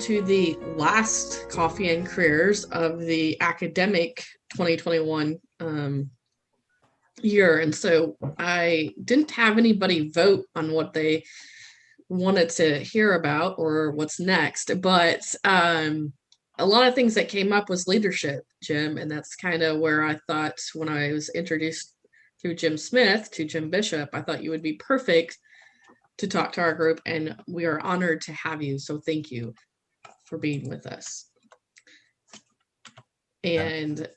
to the last Coffee and Careers of the academic 2021 year. And so I didn't have anybody vote on what they wanted to hear about or what's next, but a lot of things that came up was leadership, Jim, and that's kind of where I thought when I was introduced through Jim Smith to Jim Bishop, I thought you would be perfect to talk to our group, and we are honored to have you. So thank you for being with us. And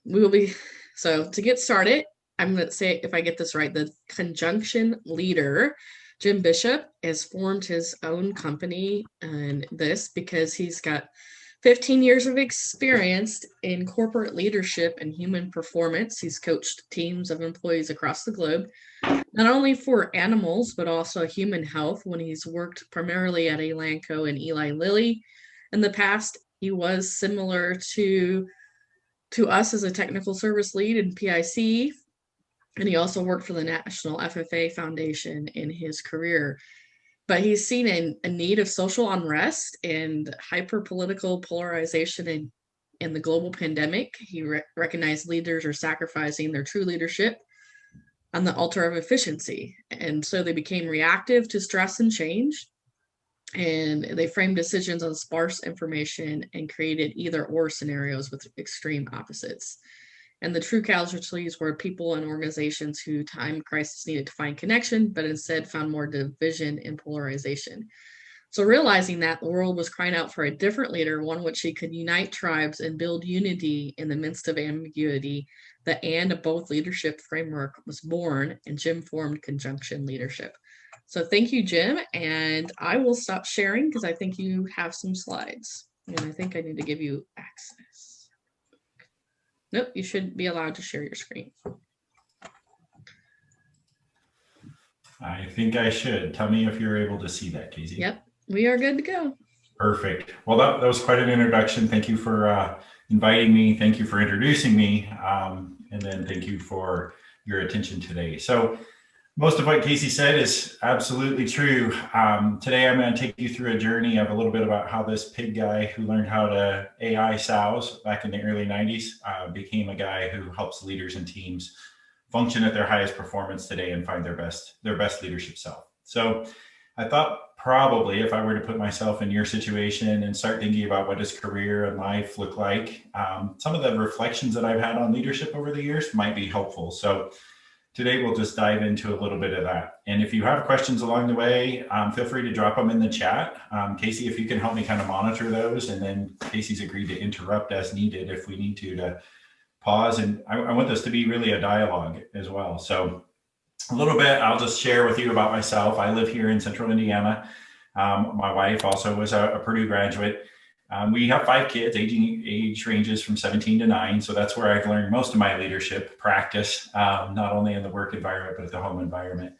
we will be, so to get started, I'm going to say, if I get this right, the conjunction leader, Jim Bishop, has formed his own company, and this because he's got 15 years of experience in corporate leadership and human performance. He's coached teams of employees across the globe, not only for animals, but also human health when he's worked primarily at Elanco and Eli Lilly. In the past, he was similar to us as a technical service lead in PIC, and he also worked for the National FFA Foundation in his career. But he's seen a need of social unrest and hyper-political polarization in the global pandemic. He recognized leaders are sacrificing their true leadership on the altar of efficiency. And so they became reactive to stress and change. And they framed decisions on sparse information and created either or scenarios with extreme opposites. And the true casualties were people and organizations who time crisis needed to find connection, but instead found more division and polarization. So realizing that the world was crying out for a different leader, one which he could unite tribes and build unity in the midst of ambiguity, the and of both leadership framework was born, and Jim formed Conjunction Leadership. So thank you, Jim, and I will stop sharing because I think you have some slides, and I think I need to give you access. Nope, you should be allowed to share your screen. I think I should. Tell me if you're able to see that, Casey. Yep, we are good to go. Perfect. Well, that was quite an introduction. Thank you for inviting me. Thank you for introducing me. And then thank you for your attention today. So most of what Casey said is absolutely true. Today, I'm going to take you through a journey of a little bit about how this pig guy who learned how to AI sows back in the early 90s became a guy who helps leaders and teams function at their highest performance today and find their best leadership self. So I thought probably if I were to put myself in your situation and start thinking about what does career and life look like, some of the reflections that I've had on leadership over the years might be helpful. So today, we'll just dive into a little bit of that. And if you have questions along the way, feel free to drop them in the chat. Casey, if you can help me kind of monitor those, and then Casey's agreed to interrupt as needed if we need to pause. And I want this to be really a dialogue as well. So a little bit, I'll just share with you about myself. I live here in Central Indiana. My wife also was a Purdue graduate. We have 5 kids, age ranges from 17 to 9. So that's where I've learned most of my leadership practice, not only in the work environment, but at the home environment.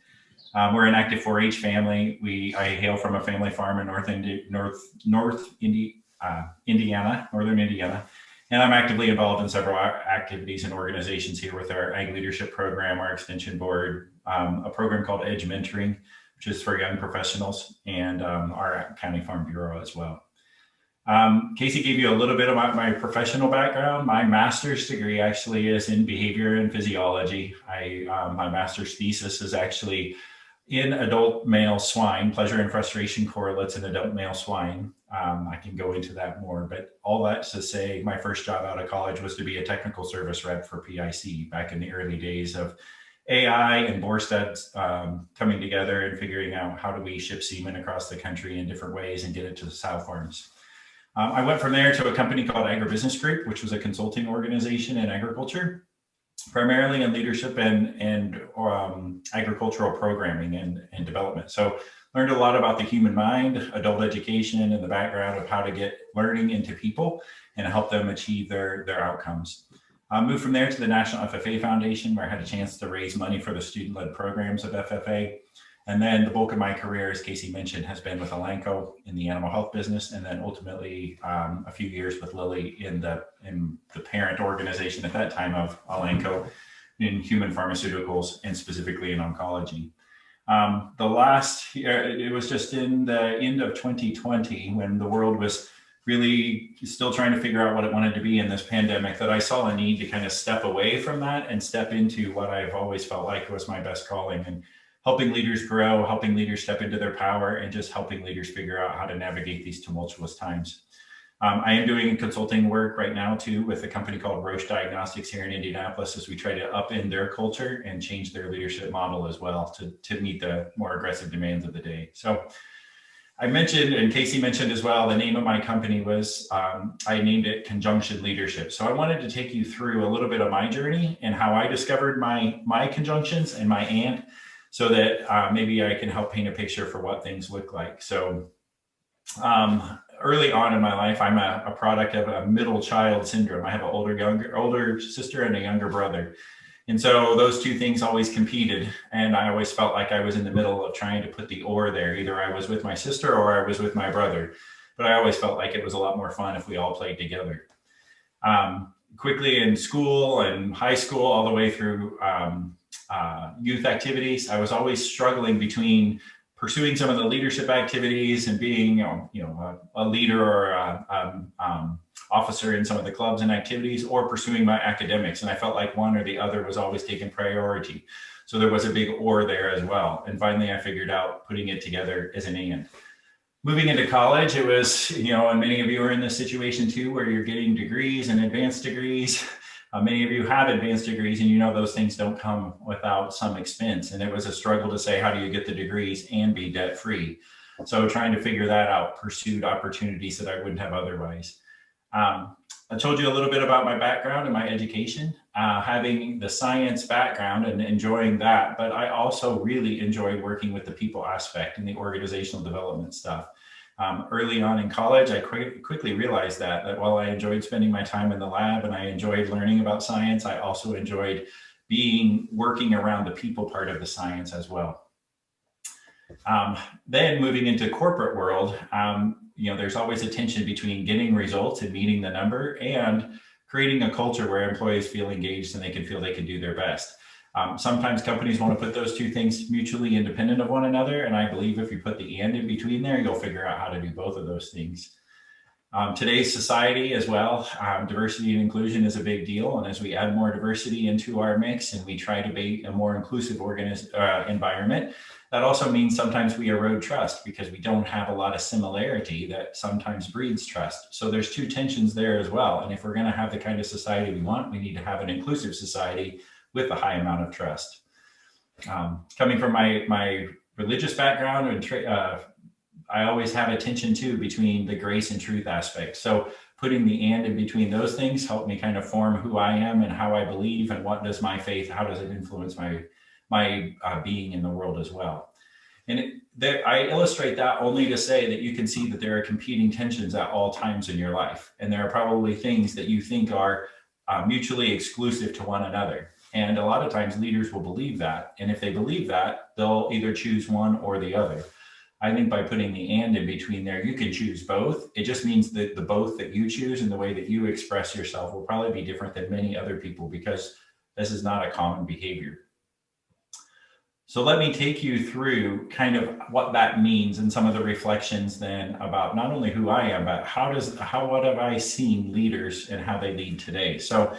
We're an active 4-H family. I hail from a family farm in northern Indiana. And I'm actively involved in several activities and organizations here with our Ag Leadership Program, our Extension Board, a program called Edge Mentoring, which is for young professionals, and our County Farm Bureau as well. Casey gave you a little bit about my professional background. My master's degree actually is in behavior and physiology. My master's thesis is actually in adult male swine, pleasure and frustration correlates in adult male swine. I can go into that more, but all that to say, my first job out of college was to be a technical service rep for PIC back in the early days of AI and Borsted's coming together and figuring out how do we ship semen across the country in different ways and get it to the sow farms. I went from there to a company called Agribusiness Group, which was a consulting organization in agriculture, primarily in leadership and agricultural programming and development. So learned a lot about the human mind, adult education, and the background of how to get learning into people and help them achieve their outcomes. Moved from there to the National FFA Foundation, where I had a chance to raise money for the student-led programs of FFA. And then the bulk of my career, as Casey mentioned, has been with Elanco in the animal health business, and then ultimately a few years with Lilly in the parent organization at that time of Elanco in human pharmaceuticals and specifically in oncology. The last year, it was just in the end of 2020 when the world was really still trying to figure out what it wanted to be in this pandemic, that I saw a need to kind of step away from that and step into what I've always felt like was my best calling, and helping leaders grow, helping leaders step into their power, and just helping leaders figure out how to navigate these tumultuous times. I am doing consulting work right now too with a company called Roche Diagnostics here in Indianapolis, as we try to upend their culture and change their leadership model as well to meet the more aggressive demands of the day. So I mentioned, and Casey mentioned as well, the name of my company was, I named it Conjunction Leadership. So I wanted to take you through a little bit of my journey and how I discovered my conjunctions and my and, so that maybe I can help paint a picture for what things look like. So early on in my life, I'm a product of a middle child syndrome. I have an older sister and a younger brother. And so those two things always competed. And I always felt like I was in the middle of trying to put the or there. Either I was with my sister or I was with my brother. But I always felt like it was a lot more fun if we all played together. Quickly in school and high school, all the way through youth activities, I was always struggling between pursuing some of the leadership activities and being, a leader or officer in some of the clubs and activities, or pursuing my academics. And I felt like one or the other was always taking priority. So there was a big or there as well. And finally, I figured out putting it together as an and. Moving into college, it was, and many of you are in this situation too, where you're getting degrees and advanced degrees. Many of you have advanced degrees, and those things don't come without some expense. And it was a struggle to say, how do you get the degrees and be debt free? So trying to figure that out, pursued opportunities that I wouldn't have otherwise. I told you a little bit about my background and my education, having the science background and enjoying that, but I also really enjoyed working with the people aspect and the organizational development stuff. Early on in college, I quickly realized that while I enjoyed spending my time in the lab and I enjoyed learning about science, I also enjoyed working around the people part of the science as well. Then moving into corporate world, there's always a tension between getting results and meeting the number and creating a culture where employees feel engaged and they can feel they can do their best. Sometimes companies want to put those two things mutually independent of one another. And I believe if you put the and in between there, you'll figure out how to do both of those things. Today's society as well, diversity and inclusion is a big deal. And as we add more diversity into our mix and we try to be a more inclusive environment, that also means sometimes we erode trust because we don't have a lot of similarity that sometimes breeds trust. So there's two tensions there as well. And if we're going to have the kind of society we want, we need to have an inclusive society with a high amount of trust. Coming from my religious background, I always have a tension too between the grace and truth aspect. So putting the and in between those things helped me kind of form who I am and how I believe and what does my faith, how does it influence my being in the world as well. And I illustrate that only to say that you can see that there are competing tensions at all times in your life. And there are probably things that you think are mutually exclusive to one another. And a lot of times leaders will believe that. And if they believe that, they'll either choose one or the other. I think by putting the and in between there, you can choose both. It just means that the both that you choose and the way that you express yourself will probably be different than many other people because this is not a common behavior. So let me take you through kind of what that means and some of the reflections then about not only who I am, but what have I seen leaders and how they lead today. So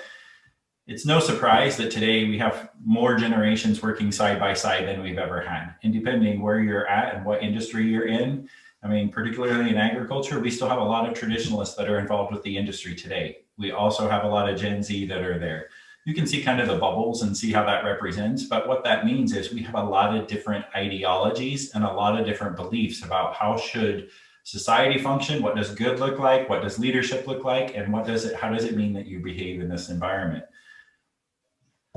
it's no surprise that today we have more generations working side by side than we've ever had. And depending where you're at and what industry you're in, I mean, particularly in agriculture, we still have a lot of traditionalists that are involved with the industry today. We also have a lot of Gen Z that are there. You can see kind of the bubbles and see how that represents. But what that means is we have a lot of different ideologies and a lot of different beliefs about how should society function, what does good look like, what does leadership look like, and how does it mean that you behave in this environment.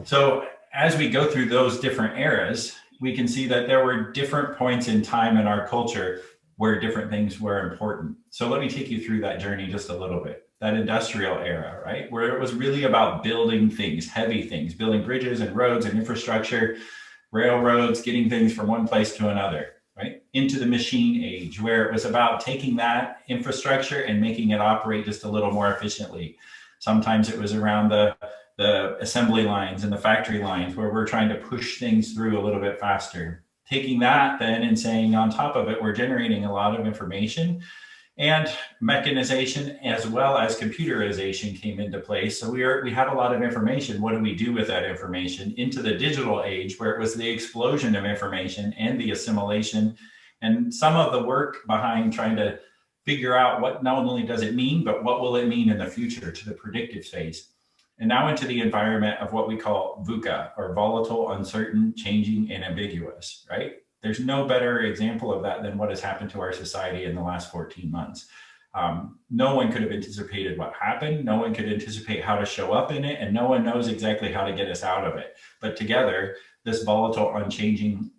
So as we go through those different eras, we can see that there were different points in time in our culture where different things were important. So let me take you through that journey just a little bit. That industrial era, right? Where it was really about building things, heavy things, building bridges and roads and infrastructure, railroads, getting things from one place to another, right? Into the machine age, where it was about taking that infrastructure and making it operate just a little more efficiently. Sometimes it was around the assembly lines and the factory lines where we're trying to push things through a little bit faster. taking that then and saying on top of it, we're generating a lot of information, and mechanization as well as computerization came into place. So we have a lot of information. What do we do with that information into the digital age, where it was the explosion of information and the assimilation and some of the work behind trying to figure out what not only does it mean, but what will it mean in the future, to the predictive phase. And now into the environment of what we call VUCA, or volatile, uncertain, changing, and ambiguous, right? There's no better example of that than what has happened to our society in the last 14 months. No one could have anticipated what happened. No one could anticipate how to show up in it, and no one knows exactly how to get us out of it. But together, this volatile, unchanging,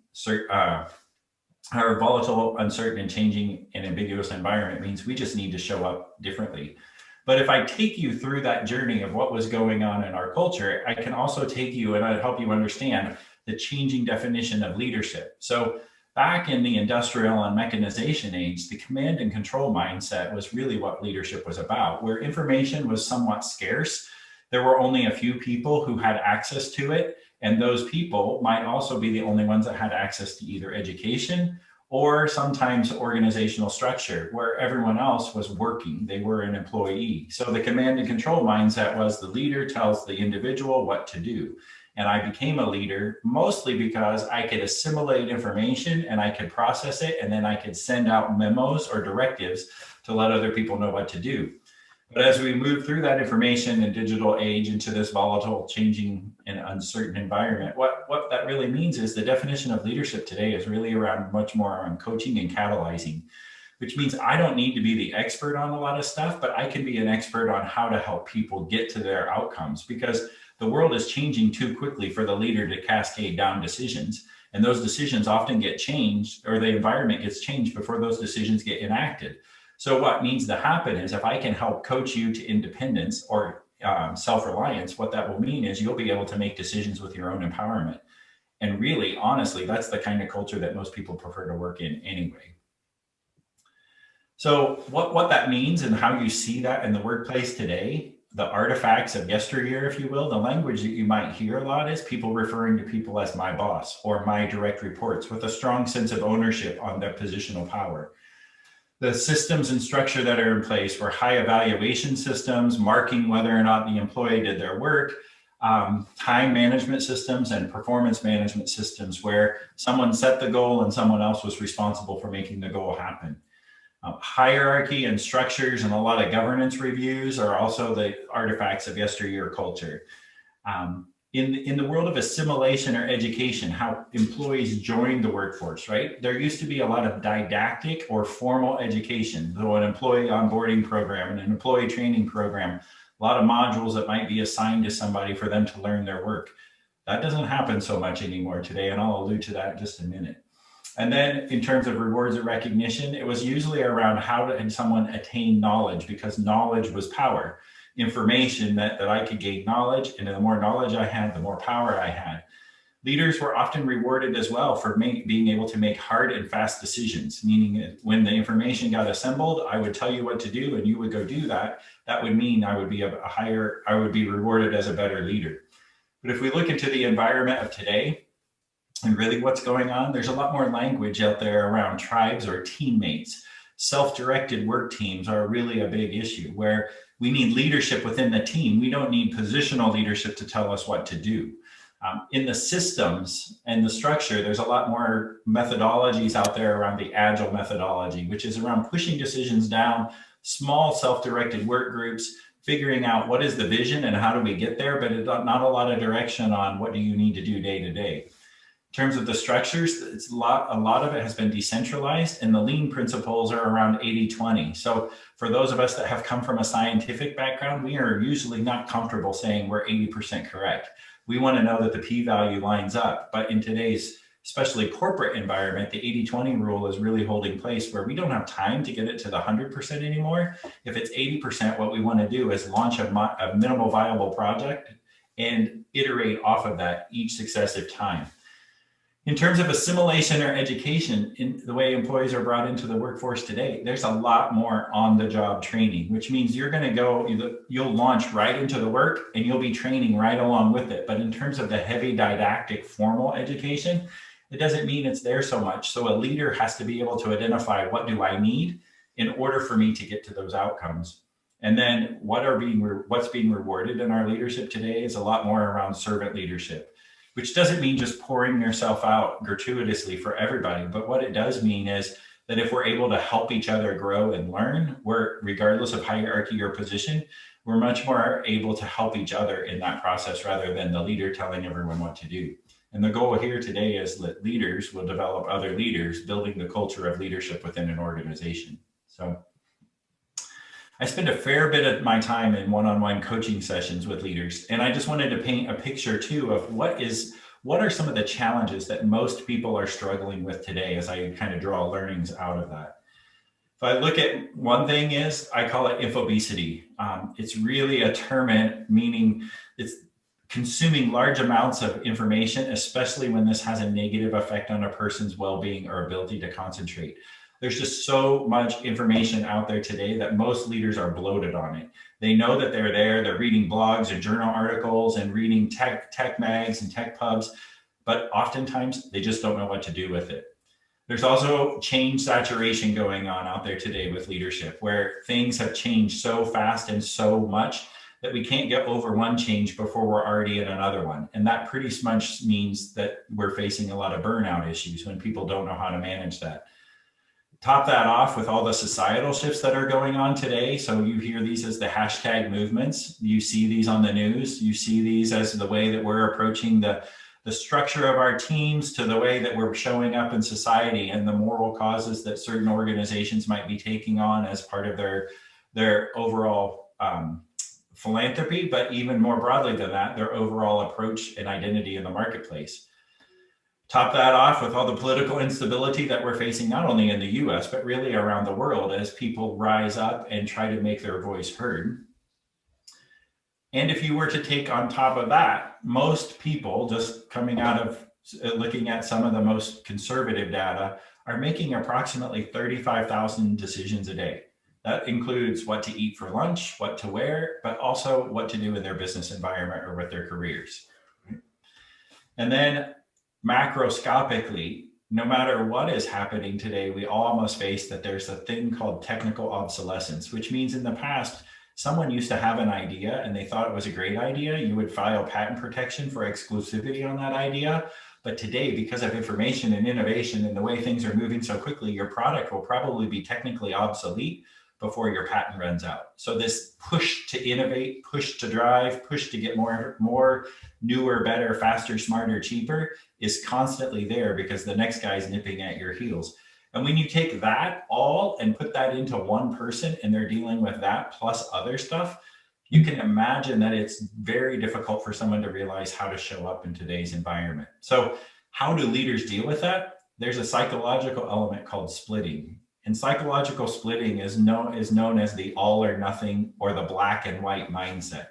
our volatile, uncertain, and changing and ambiguous environment means we just need to show up differently. But if I take you through that journey of what was going on in our culture, I can also take you and I'd help you understand the changing definition of leadership. So back in the industrial and mechanization age, the command and control mindset was really what leadership was about, where information was somewhat scarce. There were only a few people who had access to it. And those people might also be the only ones that had access to either education or sometimes organizational structure, where everyone else was working. They were an employee. So the command and control mindset was the leader tells the individual what to do. And I became a leader mostly because I could assimilate information and I could process it, and then I could send out memos or directives to let other people know what to do. But as we move through that information and digital age into this volatile, changing, and uncertain environment, what that really means is the definition of leadership today is really around much more around coaching and catalyzing, which means I don't need to be the expert on a lot of stuff, but I can be an expert on how to help people get to their outcomes, because the world is changing too quickly for the leader to cascade down decisions. And those decisions often get changed, or the environment gets changed before those decisions get enacted. So what needs to happen is, if I can help coach you to independence or self-reliance, what that will mean is you'll be able to make decisions with your own empowerment. And really, honestly, that's the kind of culture that most people prefer to work in anyway. So what that means and how you see that in the workplace today, the artifacts of yesteryear, if you will, the language that you might hear a lot is people referring to people as my boss or my direct reports, with a strong sense of ownership on their positional power. The systems and structure that are in place were high evaluation systems, marking whether or not the employee did their work, time management systems, and performance management systems, where someone set the goal and someone else was responsible for making the goal happen. Hierarchy and structures and a lot of governance reviews are also the artifacts of yesteryear culture. In the world of assimilation or education, how employees join the workforce, right? There used to be a lot of didactic or formal education, though an employee onboarding program and an employee training program, a lot of modules that might be assigned to somebody for them to learn their work. That doesn't happen so much anymore today, and I'll allude to that in just a minute. And then in terms of rewards or recognition, it was usually around how did someone attain knowledge, because knowledge was power. Information that I could gain knowledge, and the more knowledge I had, the more power I had. Leaders were often rewarded as well for being able to make hard and fast decisions, meaning that when the information got assembled, I would tell you what to do and you would go do that. That would mean I would be I would be rewarded as a better leader. But if we look into the environment of today and really what's going on, there's a lot more language out there around tribes or teammates. Self-directed work teams are really a big issue, where we need leadership within the team. We don't need positional leadership to tell us what to do. In the systems and the structure, there's a lot more methodologies out there around the agile methodology, which is around pushing decisions down, small self-directed work groups, figuring out what is the vision and how do we get there, but not a lot of direction on what do you need to do day to day. In terms of the structures, a lot of it has been decentralized, and the lean principles are around 80-20. So for those of us that have come from a scientific background, we are usually not comfortable saying we're 80% correct. We want to know that the p-value lines up. But in today's, especially corporate environment, the 80-20 rule is really holding place, where we don't have time to get it to the 100% anymore. If it's 80%, what we want to do is launch a minimal viable project and iterate off of that each successive time. In terms of assimilation or education, in the way employees are brought into the workforce today, there's a lot more on-the-job training, which means you're going to go, you'll launch right into the work and you'll be training right along with it. But in terms of the heavy didactic formal education, it doesn't mean it's there so much. So a leader has to be able to identify, what do I need in order for me to get to those outcomes? And then what's being rewarded in our leadership today is a lot more around servant leadership, which doesn't mean just pouring yourself out gratuitously for everybody. But what it does mean is that if we're able to help each other grow and learn, we're, regardless of hierarchy or position, we're much more able to help each other in that process rather than the leader telling everyone what to do. And the goal here today is that leaders will develop other leaders, building the culture of leadership within an organization. So I spend a fair bit of my time in one-on-one coaching sessions with leaders, and I just wanted to paint a picture too of what are some of the challenges that most people are struggling with today, as I kind of draw learnings out of that. If I look at one thing, is I call it infobesity. It's really a term meaning it's consuming large amounts of information, especially when this has a negative effect on a person's well-being or ability to concentrate. There's just so much information out there today that most leaders are bloated on it. They know that they're there. They're reading blogs and journal articles and reading tech mags and tech pubs, but oftentimes they just don't know what to do with it. There's also change saturation going on out there today with leadership, where things have changed so fast and so much that we can't get over one change before we're already in another one. And that pretty much means that we're facing a lot of burnout issues when people don't know how to manage that. Top that off with all the societal shifts that are going on today. So you hear these as the hashtag movements. You see these on the news. You see these as the way that we're approaching the structure of our teams, to the way that we're showing up in society, and the moral causes that certain organizations might be taking on as part of their overall philanthropy, but even more broadly than that, their overall approach and identity in the marketplace. Top that off with all the political instability that we're facing, not only in the US, but really around the world, as people rise up and try to make their voice heard. And if you were to take on top of that, most people, just coming out of looking at some of the most conservative data, are making approximately 35,000 decisions a day. That includes what to eat for lunch, what to wear, but also what to do in their business environment or with their careers. And then macroscopically, no matter what is happening today, we all must face that there's a thing called technical obsolescence, which means in the past, someone used to have an idea and they thought it was a great idea. You would file patent protection for exclusivity on that idea. But today, because of information and innovation and the way things are moving so quickly, your product will probably be technically obsolete before your patent runs out. So this push to innovate, push to drive, push to get more newer, better, faster, smarter, cheaper is constantly there, because the next guy's nipping at your heels. And when you take that all and put that into one person, and they're dealing with that plus other stuff, you can imagine that it's very difficult for someone to realize how to show up in today's environment. So how do leaders deal with that? There's a psychological element called splitting. And psychological splitting is known as the all or nothing, or the black and white mindset,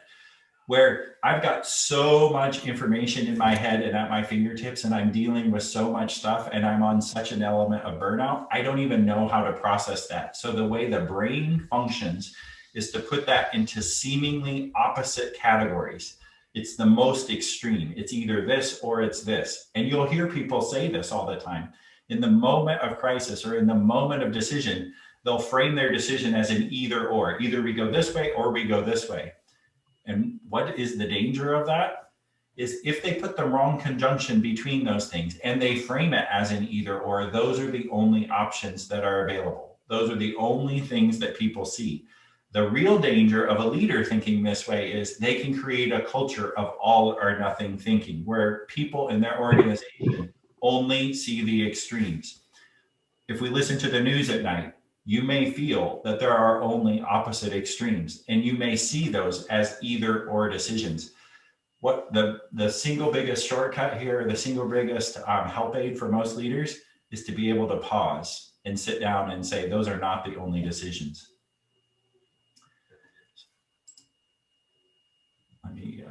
where I've got so much information in my head and at my fingertips, and I'm dealing with so much stuff, and I'm on such an element of burnout, I don't even know how to process that. So the way the brain functions is to put that into seemingly opposite categories. It's the most extreme. It's either this or it's this. And you'll hear people say this all the time. In the moment of crisis or in the moment of decision, they'll frame their decision as an either or. Either we go this way or we go this way. And what is the danger of that? Is if they put the wrong conjunction between those things and they frame it as an either or, those are the only options that are available. Those are the only things that people see. The real danger of a leader thinking this way is they can create a culture of all or nothing thinking, where people in their organization only see the extremes. If we listen to the news at night, you may feel that there are only opposite extremes, and you may see those as either or decisions. What the single biggest shortcut here, the single biggest help aid for most leaders, is to be able to pause and sit down and say, those are not the only decisions. Let me,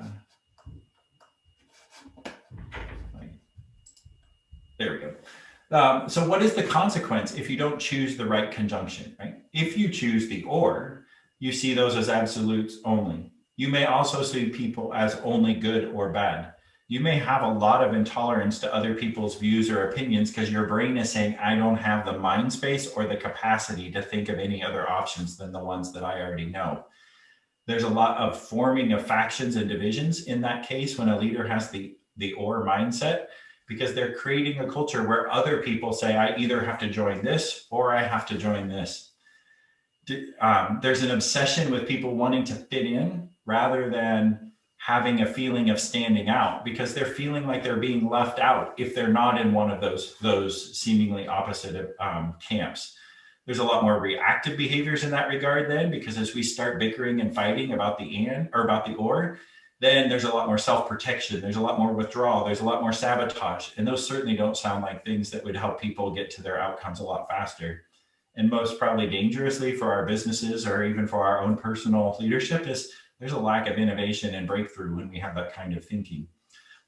there we go. So what is the consequence if you don't choose the right conjunction, right? If you choose the or, you see those as absolutes only. You may also see people as only good or bad. You may have a lot of intolerance to other people's views or opinions because your brain is saying, I don't have the mind space or the capacity to think of any other options than the ones that I already know. There's a lot of forming of factions and divisions in that case when a leader has the or mindset, because they're creating a culture where other people say, I either have to join this or I have to join this. There's an obsession with people wanting to fit in rather than having a feeling of standing out, because they're feeling like they're being left out if they're not in one of those seemingly opposite camps. There's a lot more reactive behaviors in that regard then, because as we start bickering and fighting about the and or about the or, then there's a lot more self-protection, there's a lot more withdrawal, there's a lot more sabotage, and those certainly don't sound like things that would help people get to their outcomes a lot faster. And most probably dangerously for our businesses or even for our own personal leadership is there's a lack of innovation and breakthrough when we have that kind of thinking.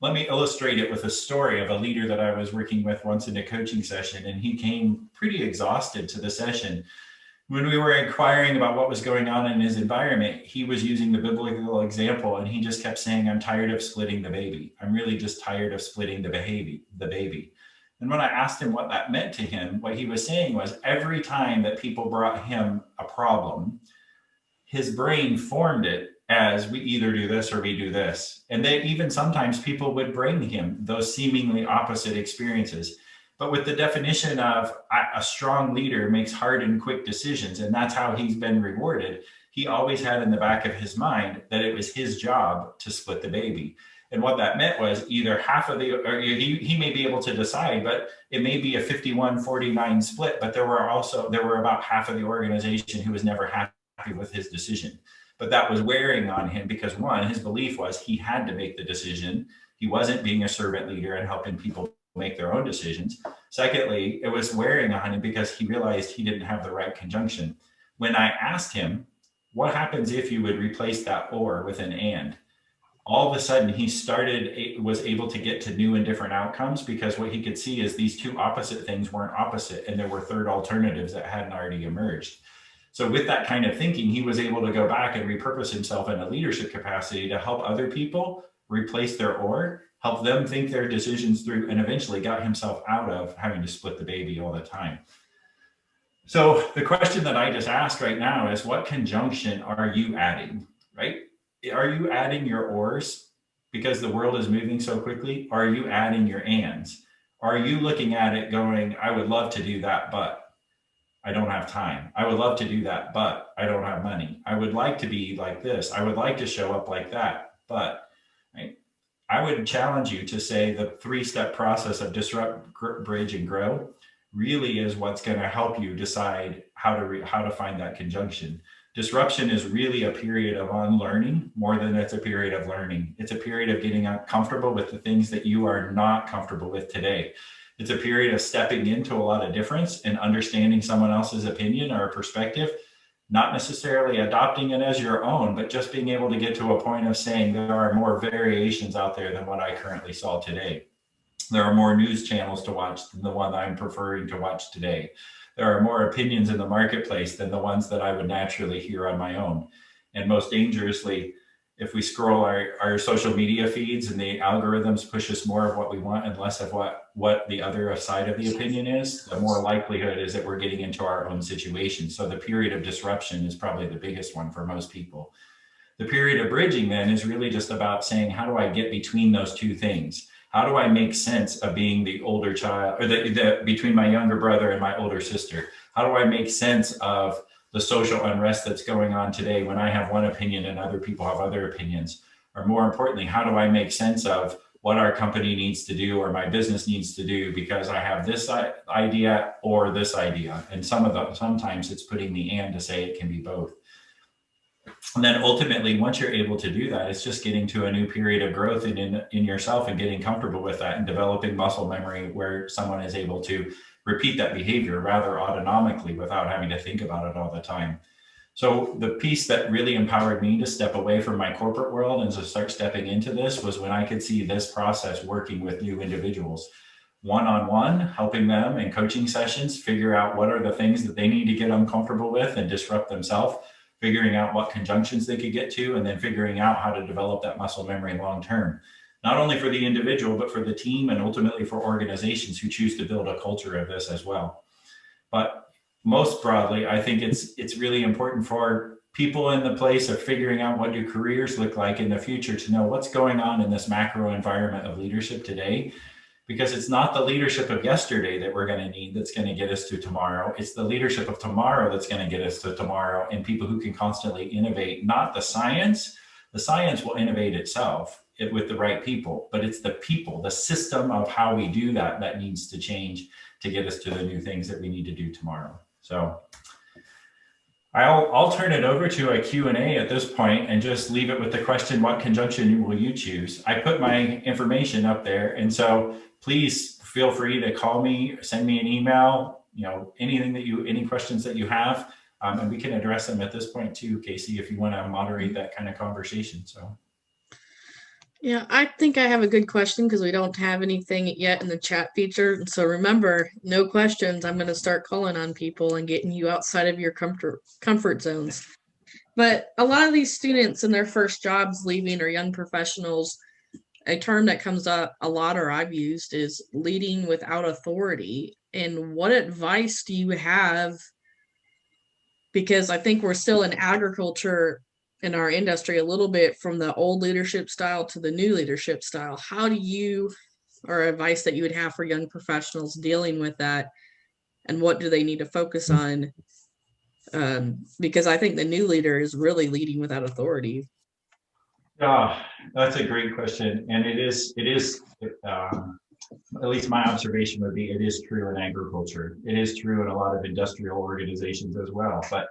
Let me illustrate it with a story of a leader that I was working with once in a coaching session, and he came pretty exhausted to the session. When we were inquiring about what was going on in his environment, he was using the biblical example, and he just kept saying, I'm tired of splitting the baby. I'm really just tired of splitting the baby. And when I asked him what that meant to him, what he was saying was every time that people brought him a problem, his brain formed it as we either do this or we do this. And then even sometimes people would bring him those seemingly opposite experiences. But with the definition of a strong leader makes hard and quick decisions, and that's how he's been rewarded, he always had in the back of his mind that it was his job to split the baby. And what that meant was either half of or he may be able to decide, but it may be a 51-49 split, but there were about half of the organization who was never happy with his decision. But that was wearing on him because, one, his belief was he had to make the decision. He wasn't being a servant leader and helping people make their own decisions. Secondly, it was wearing on him because he realized he didn't have the right conjunction. When I asked him, what happens if you would replace that or with an and? All of a sudden he was able to get to new and different outcomes, because what he could see is these two opposite things weren't opposite, and there were third alternatives that hadn't already emerged. So with that kind of thinking, he was able to go back and repurpose himself in a leadership capacity to help other people replace their or, help them think their decisions through, and eventually got himself out of having to split the baby all the time. So the question that I just asked right now is, what conjunction are you adding, right? Are you adding your ors because the world is moving so quickly? Or are you adding your ands? Are you looking at it going, I would love to do that, but I don't have time. I would love to do that, but I don't have money. I would like to be like this. I would like to show up like that, but right? I would challenge you to say the 3-step process of disrupt, bridge, and grow really is what's going to help you decide how to find that conjunction. Disruption is really a period of unlearning more than it's a period of learning. It's a period of getting comfortable with the things that you are not comfortable with today. It's a period of stepping into a lot of difference and understanding someone else's opinion or perspective, not necessarily adopting it as your own, but just being able to get to a point of saying there are more variations out there than what I currently saw today. There are more news channels to watch than the one I'm preferring to watch today. There are more opinions in the marketplace than the ones that I would naturally hear on my own. And most dangerously, if we scroll our social media feeds and the algorithms push us more of what we want and less of what the other side of the opinion is, the more likelihood is that we're getting into our own situation. So the period of disruption is probably the biggest one for most people. The period of bridging then is really just about saying, how do I get between those two things? How do I make sense of being the older child, or between my younger brother and my older sister? How do I make sense of the social unrest that's going on today when I have one opinion and other people have other opinions? Or more importantly, how do I make sense of what our company needs to do or my business needs to do because I have this idea or this idea? And sometimes it's putting the and to say it can be both. And then ultimately, once you're able to do that, it's just getting to a new period of growth in yourself and getting comfortable with that and developing muscle memory where someone is able to repeat that behavior rather autonomically without having to think about it all the time. So the piece that really empowered me to step away from my corporate world and to start stepping into this was when I could see this process working with new individuals, one-on-one, helping them in coaching sessions, figure out what are the things that they need to get uncomfortable with and disrupt themselves, figuring out what conjunctions they could get to, and then figuring out how to develop that muscle memory long-term. not only for the individual, but for the team and ultimately for organizations who choose to build a culture of this as well. But most broadly, I think it's really important for people in the place of figuring out what do careers look like in the future to know what's going on in this macro environment of leadership today, because it's not the leadership of yesterday that we're going to need that's going to get us to tomorrow. It's the leadership of tomorrow that's going to get us to tomorrow, and people who can constantly innovate, not the science. The science will innovate itself with the right people, but it's the people, the system of how we do that that needs to change to get us to the new things that we need to do tomorrow. So I'll turn it over to a Q&A at this point and just leave it with the question, what conjunction will you choose? I put my information up there, and so please feel free to call me, send me an email, anything that any questions that you have, and we can address them at this point too, Casey, if you want to moderate that kind of conversation. So. Yeah, I think I have a good question because we don't have anything yet in the chat feature. So remember, no questions. I'm going to start calling on people and getting you outside of your comfort zones. But a lot of these students in their first jobs leaving, or young professionals, a term that comes up a lot, or I've used, is leading without authority. And what advice do you have? Because I think we're still in agriculture in our industry a little bit, from the old leadership style to the new leadership style. How do you, or advice that you would have for young professionals dealing with that, and what do they need to focus on? Because I think the new leader is really leading without authority. Yeah, that's a great question, and it is. At least my observation would be it is true in agriculture. It is true in a lot of industrial organizations as well, but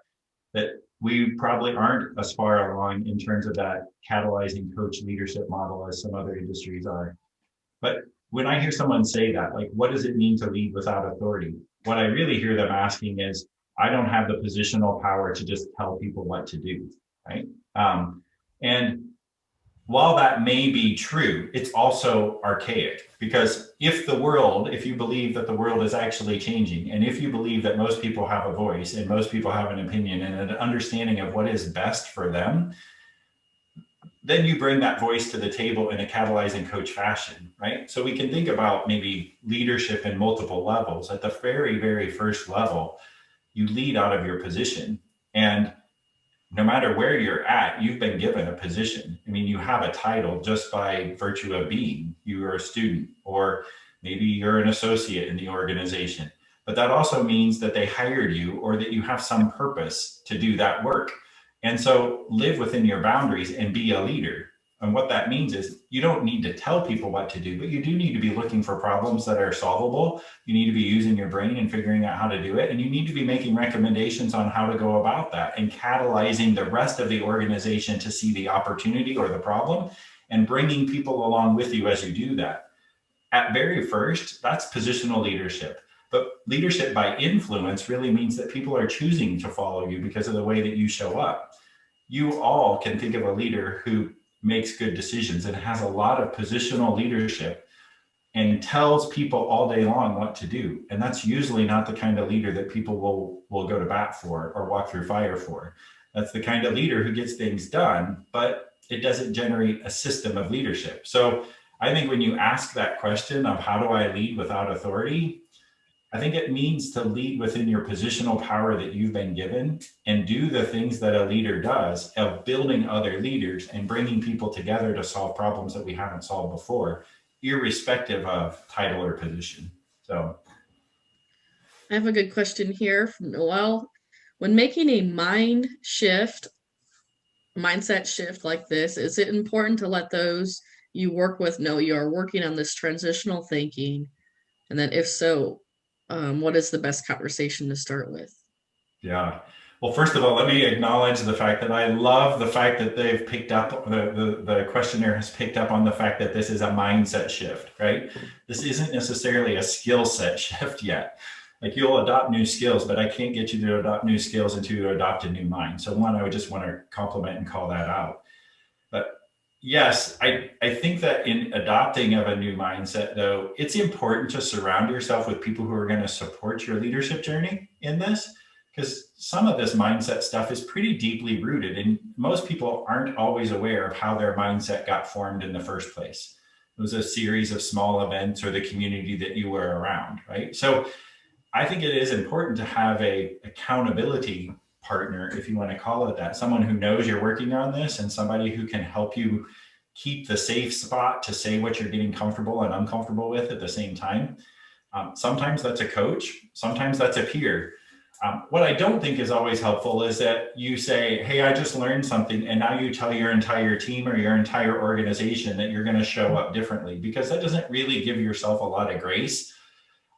that we probably aren't as far along in terms of that catalyzing coach leadership model as some other industries are. But when I hear someone say that, like, what does it mean to lead without authority? What I really hear them asking is, I don't have the positional power to just tell people what to do, right? And while that may be true, it's also archaic, because if you believe that the world is actually changing, and if you believe that most people have a voice and most people have an opinion and an understanding of what is best for them, then you bring that voice to the table in a catalyzing coach fashion, right? So we can think about maybe leadership in multiple levels. At the very, very first level, you lead out of your position. And no matter where you're at, you've been given a position. I mean, you have a title just by virtue of being. You are a student, or maybe you're an associate in the organization. But that also means that they hired you, or that you have some purpose to do that work. And so live within your boundaries and be a leader. And what that means is you don't need to tell people what to do, but you do need to be looking for problems that are solvable. You need to be using your brain and figuring out how to do it. And you need to be making recommendations on how to go about that, and catalyzing the rest of the organization to see the opportunity or the problem, and bringing people along with you as you do that. At very first, that's positional leadership. But leadership by influence really means that people are choosing to follow you because of the way that you show up. You all can think of a leader who makes good decisions and has a lot of positional leadership and tells people all day long what to do. And that's usually not the kind of leader that people will go to bat for or walk through fire for. That's the kind of leader who gets things done, but it doesn't generate a system of leadership. So I think when you ask that question of how do I lead without authority, I think it means to lead within your positional power that you've been given, and do the things that a leader does of building other leaders and bringing people together to solve problems that we haven't solved before, irrespective of title or position. So I have a good question here from Noel. When making a mindset shift like this, is it important to let those you work with know you are working on this transitional thinking? And then if so, what is the best conversation to start with? yeah. Well, first of all, let me acknowledge the fact that I love the fact that they've picked up, the questionnaire has picked up on the fact that this is a mindset shift, right? This isn't necessarily a skill set shift yet. Like, you'll adopt new skills, but I can't get you to adopt new skills until you adopt a new mind. So one, I would just want to compliment and call that out. But yes, I think that in adopting of a new mindset, though, it's important to surround yourself with people who are going to support your leadership journey in this, because some of this mindset stuff is pretty deeply rooted, and most people aren't always aware of how their mindset got formed in the first place. It was a series of small events or the community that you were around, right? So I think it is important to have a accountability partner, if you want to call it that, someone who knows you're working on this and somebody who can help you keep the safe spot to say what you're getting comfortable and uncomfortable with at the same time. Sometimes that's a coach, sometimes that's a peer. What I don't think is always helpful is that you say, hey, I just learned something, and now you tell your entire team or your entire organization that you're going to show up differently, because that doesn't really give yourself a lot of grace.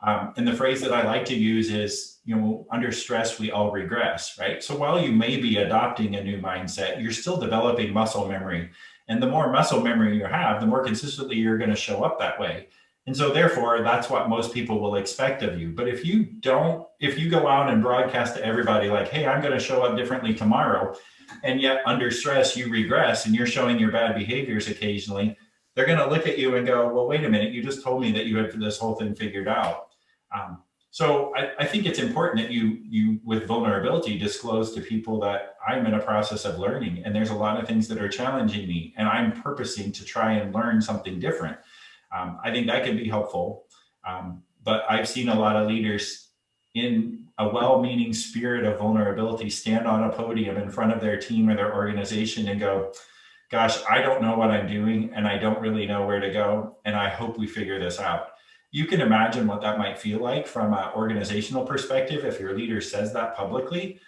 And the phrase that I like to use is, under stress, we all regress, right? So while you may be adopting a new mindset, you're still developing muscle memory. And the more muscle memory you have, the more consistently you're going to show up that way. And so therefore, that's what most people will expect of you. But if you go out and broadcast to everybody like, hey, I'm going to show up differently tomorrow, and yet under stress, you regress and you're showing your bad behaviors occasionally, they're going to look at you and go, well, wait a minute, you just told me that you had this whole thing figured out. So I think it's important that you, with vulnerability, disclose to people that I'm in a process of learning, and there's a lot of things that are challenging me, and I'm purposing to try and learn something different. I think that can be helpful. But I've seen a lot of leaders in a well-meaning spirit of vulnerability stand on a podium in front of their team or their organization and go, gosh, I don't know what I'm doing, and I don't really know where to go, and I hope we figure this out. You can imagine what that might feel like from an organizational perspective if your leader says that publicly,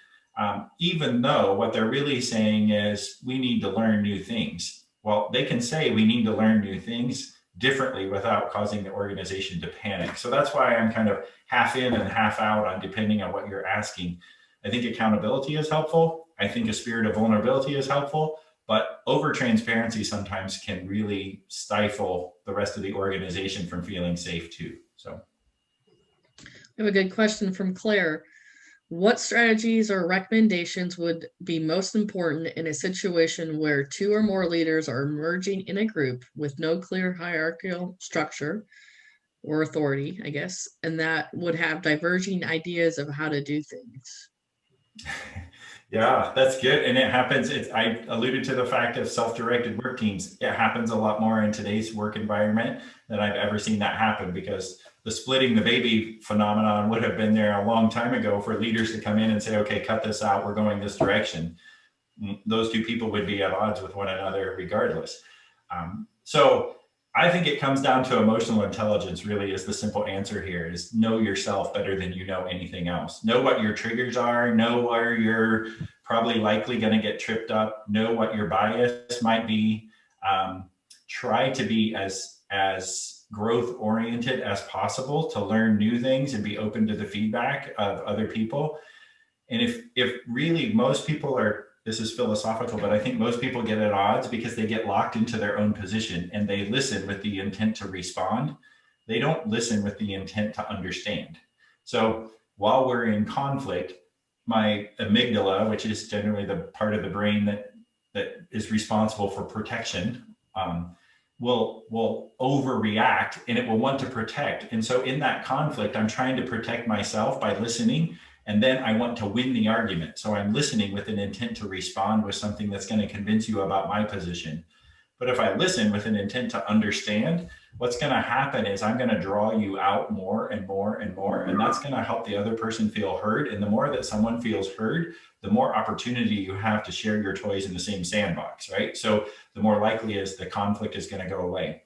even though what they're really saying is we need to learn new things. Well, they can say we need to learn new things differently without causing the organization to panic. So that's why I'm kind of half in and half out on depending on what you're asking. I think accountability is helpful. I think a spirit of vulnerability is helpful. But over transparency sometimes can really stifle the rest of the organization from feeling safe too. So I have a good question from Claire. What strategies or recommendations would be most important in a situation where two or more leaders are merging in a group with no clear hierarchical structure or authority, I guess, and that would have diverging ideas of how to do things? yeah, that's good. And it happens. I alluded to the fact of self-directed work teams. It happens a lot more in today's work environment than I've ever seen that happen, because the splitting the baby phenomenon would have been there a long time ago for leaders to come in and say, okay, cut this out. We're going this direction. Those two people would be at odds with one another regardless. So I think it comes down to emotional intelligence, really, is the simple answer here, is know yourself better than you know anything else. Know what your triggers are, know where you're probably likely going to get tripped up, know what your bias might be. Try to be as growth oriented as possible to learn new things and be open to the feedback of other people. And if really most people are, this is philosophical, but I think most people get at odds because they get locked into their own position and they listen with the intent to respond. They don't listen with the intent to understand. So while we're in conflict, my amygdala, which is generally the part of the brain that is responsible for protection, will overreact and it will want to protect. And so in that conflict, I'm trying to protect myself by listening. And then I want to win the argument. So I'm listening with an intent to respond with something that's going to convince you about my position. But if I listen with an intent to understand, what's going to happen is I'm going to draw you out more and more and more. And that's going to help the other person feel heard. And the more that someone feels heard, the more opportunity you have to share your toys in the same sandbox, right? So the more likely is the conflict is going to go away.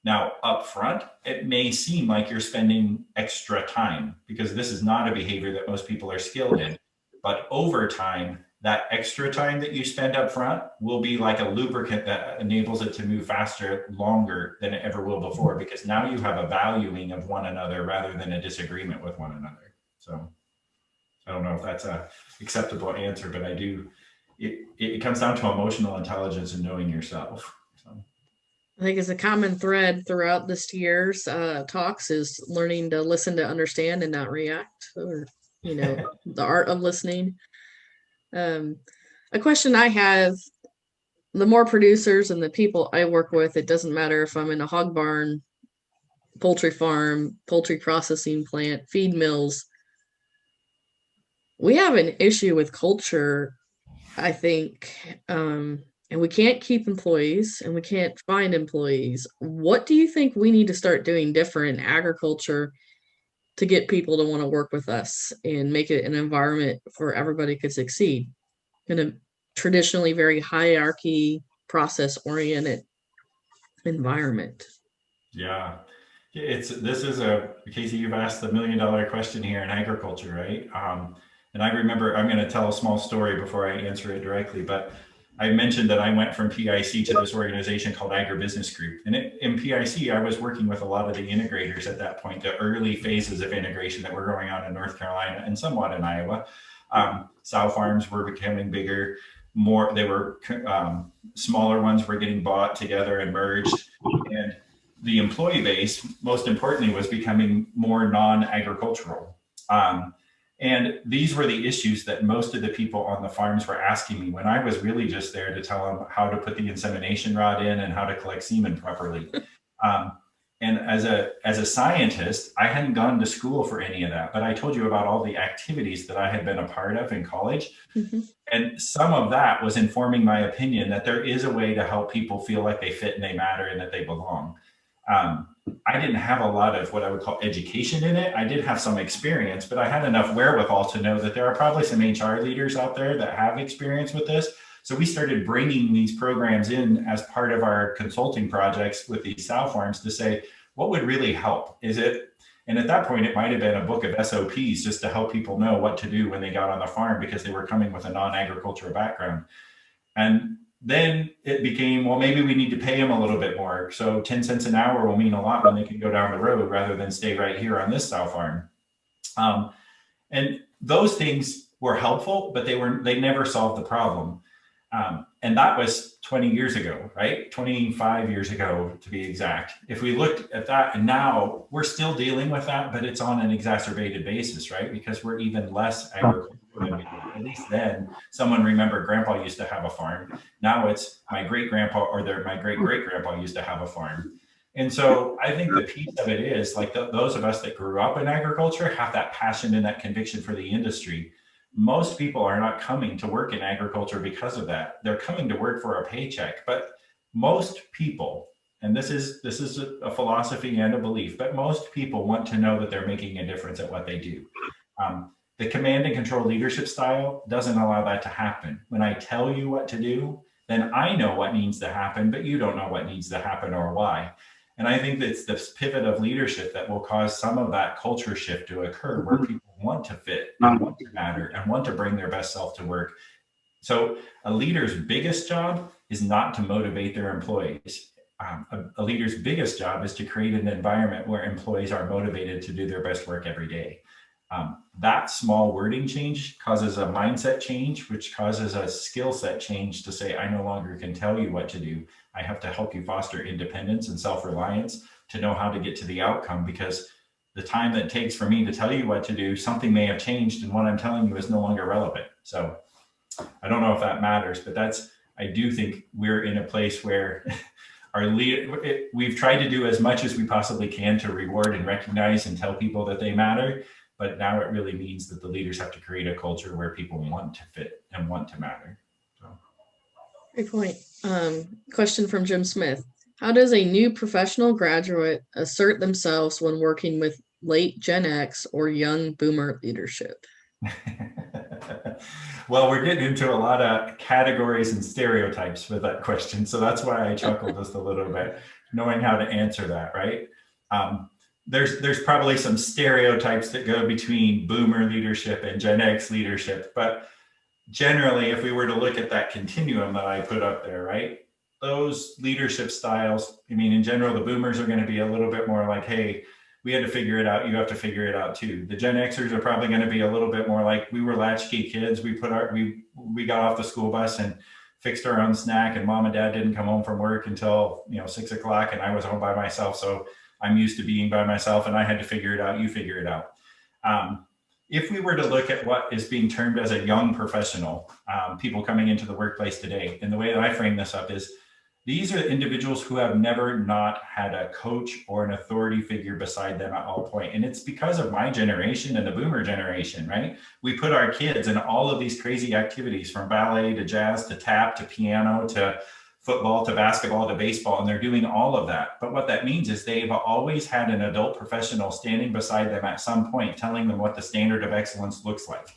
Now, up front, it may seem like you're spending extra time because this is not a behavior that most people are skilled in. But over time, that extra time that you spend up front will be like a lubricant that enables it to move faster, longer than it ever will before, because now you have a valuing of one another rather than a disagreement with one another. So I don't know if that's a acceptable answer, but I do. It comes down to emotional intelligence and knowing yourself. So. I think it's a common thread throughout this year's talks is learning to listen to understand and not react, or the art of listening. A question I have: the more producers and the people I work with, it doesn't matter if I'm in a hog barn, poultry farm, poultry processing plant, feed mills. We have an issue with culture, I think, and we can't keep employees and we can't find employees. What do you think we need to start doing different in agriculture to get people to want to work with us and make it an environment where everybody could succeed in a traditionally very hierarchy, process oriented environment? Yeah. This is a, Casey, you've asked the $1 million question here in agriculture, right? And I remember, I'm going to tell a small story before I answer it directly, but I mentioned that I went from PIC to this organization called Agribusiness Group. And in PIC, I was working with a lot of the integrators at that point, the early phases of integration that were going on in North Carolina and somewhat in Iowa. Sow farms were becoming bigger, more, they were smaller ones were getting bought together and merged. And the employee base, most importantly, was becoming more non-agricultural. And these were the issues that most of the people on the farms were asking me when I was really just there to tell them how to put the insemination rod in and how to collect semen properly. And as a scientist, I hadn't gone to school for any of that, but I told you about all the activities that I had been a part of in college. Mm-hmm. And some of that was informing my opinion that there is a way to help people feel like they fit and they matter and that they belong. I didn't have a lot of what I would call education in it. I did have some experience, but I had enough wherewithal to know that there are probably some HR leaders out there that have experience with this. So we started bringing these programs in as part of our consulting projects with these sow farms to say, what would really help? Is it, and at that point, it might have been a book of SOPs just to help people know what to do when they got on the farm because they were coming with a non-agricultural background. And then it became, well, maybe we need to pay them a little bit more. So 10 cents an hour will mean a lot when they can go down the road rather than stay right here on this sow farm. And those things were helpful, but they never solved the problem. And that was 20 years ago, right? 25 years ago, to be exact. If we looked at that, and now we're still dealing with that, but it's on an exacerbated basis, right? Because we're even less agricultural than we were. At least then, someone remembered grandpa used to have a farm. Now it's my great grandpa or my great great grandpa used to have a farm. And so I think the piece of it is like those of us that grew up in agriculture have that passion and that conviction for the industry. Most people are not coming to work in agriculture because of that. They're coming to work for a paycheck. But most people, and this is a philosophy and a belief, but most people want to know that they're making a difference at what they do. The command and control leadership style doesn't allow that to happen. When I tell you what to do, then I know what needs to happen, but you don't know what needs to happen or why. And I think that's this pivot of leadership that will cause some of that culture shift to occur where people want to fit and want to matter and want to bring their best self to work. So a leader's biggest job is not to motivate their employees. A leader's biggest job is to create an environment where employees are motivated to do their best work every day. That small wording change causes a mindset change, which causes a skill set change to say, I no longer can tell you what to do. I have to help you foster independence and self-reliance to know how to get to the outcome, because the time that it takes for me to tell you what to do, something may have changed and what I'm telling you is no longer relevant. So I don't know if that matters, but I do think we're in a place where we've tried to do as much as we possibly can to reward and recognize and tell people that they matter. But now it really means that the leaders have to create a culture where people want to fit and want to matter. So. Great point. Question from Jim Smith. How does a new professional graduate assert themselves when working with late Gen X or young boomer leadership? Well, we're getting into a lot of categories and stereotypes with that question. So that's why I chuckled just a little bit, knowing how to answer that, right? There's probably some stereotypes that go between boomer leadership and Gen X leadership, but generally, if we were to look at that continuum that I put up there, right? Those leadership styles, I mean, in general, the boomers are going to be a little bit more like, hey, we had to figure it out. You have to figure it out too. The Gen Xers are probably going to be a little bit more like, we were latchkey kids. We got off the school bus and fixed our own snack, and mom and dad didn't come home from work until 6 o'clock, and I was home by myself. So I'm used to being by myself, and I had to figure it out. You figure it out. If we were to look at what is being termed as a young professional, people coming into the workplace today, and the way that I frame this up is These are individuals who have never not had a coach or an authority figure beside them at all point. And it's because of my generation and the boomer generation, right? We put our kids in all of these crazy activities, from ballet to jazz to tap to piano to football to basketball to baseball, and they're doing all of that. But what that means is they've always had an adult professional standing beside them at some point, telling them what the standard of excellence looks like.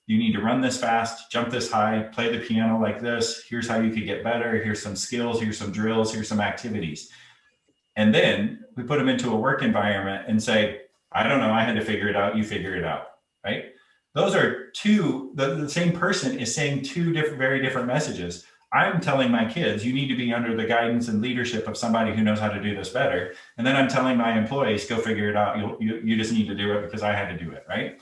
You need to run this fast, jump this high, play the piano like this. Here's how you could get better. Here's some skills, here's some drills, here's some activities. And then we put them into a work environment and say, I don't know, I had to figure it out, you figure it out, right? Those are the same person is saying two very different messages. I'm telling my kids, you need to be under the guidance and leadership of somebody who knows how to do this better. And then I'm telling my employees, go figure it out. You just need to do it because I had to do it, right?